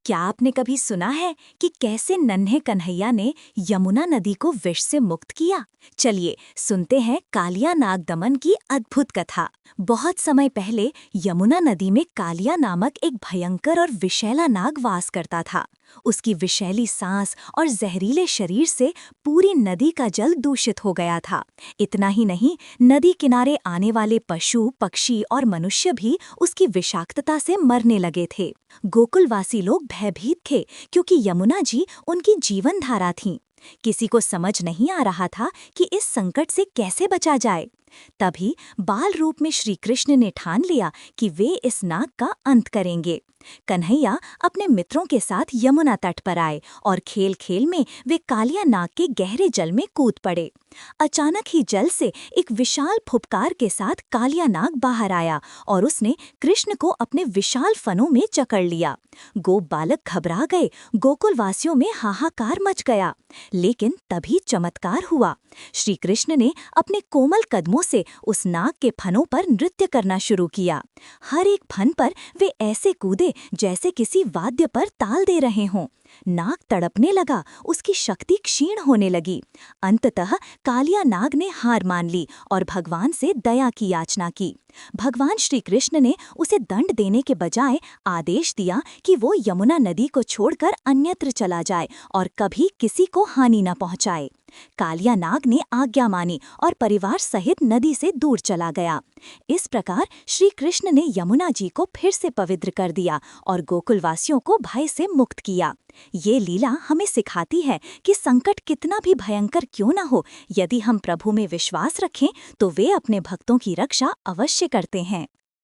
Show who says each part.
Speaker 1: क्या आपने कभी सुना है कि कैसे नन्हे कन्हैया ने यमुना नदी को विष से मुक्त किया? चलिए सुनते हैं कालिया नाग दमन की अद्भुत कथा। बहुत समय पहले यमुना नदी में कालिया नामक एक भयंकर और विषैला नाग वास करता था। उसकी विषैली सांस और जहरीले शरीर से पूरी नदी का जल दूषित हो गया था। इतना ही नहीं, नदी किनारे आने वाले पशु, पक्षी और मनुष्य भी उसकी विषाक्तता से मरने लगे थे। गोकुलवासी लोग भयभीत थे क्योंकि यमुना जी उनकी जीवन धारा थीं। किसी को समझ नहीं आ रहा था कि इस संकट से कैसे बचा जाए। तभी बाल रूप में श्री कृष्ण ने ठान लिया कि वे इस नाग का अंत करेंगे। कन्हैया अपने मित्रों के साथ यमुना तट पर आए और खेल खेल में वे कालिया नाग के गहरे जल में कूद पड़े। अचानक ही जल से एक विशाल फुफकार के साथ कालिया नाग बाहर आया और उसने कृष्ण को अपने विशाल फनों में जकड़ लिया। गोप बालक घबरा गए, गोकुलवासियों में हाहाकार मच गया। लेकिन तभी चमत्कार हुआ। श्री कृष्ण ने अपने कोमल कदमों से उस नाग के फनों पर नृत्य करना शुरू किया। हर एक फन पर वे ऐसे कूदे जैसे किसी वाद्य पर ताल दे रहे हों। नाग तड़पने लगा, उसकी शक्ति क्षीण होने लगी। अंततः कालिया नाग ने हार मान ली और भगवान से दया की याचना की। भगवान श्री कृष्ण ने उसे दंड देने के बजाय आदेश दिया कि वो यमुना नदी को छोड़कर अन्यत्र चला जाए और कभी किसी को हानि न पहुंचाए। कालिया नाग ने आज्ञा मानी और परिवार सहित नदी से दूर चला गया। इस प्रकार श्री कृष्ण ने यमुना जी को फिर से पवित्र कर दिया और गोकुलवासियों को भय से मुक्त किया। ये लीला हमें सिखाती है कि संकट कितना भी भयंकर क्यों न हो, यदि हम प्रभु में विश्वास रखें तो वे अपने भक्तों की रक्षा अवश्य करते हैं।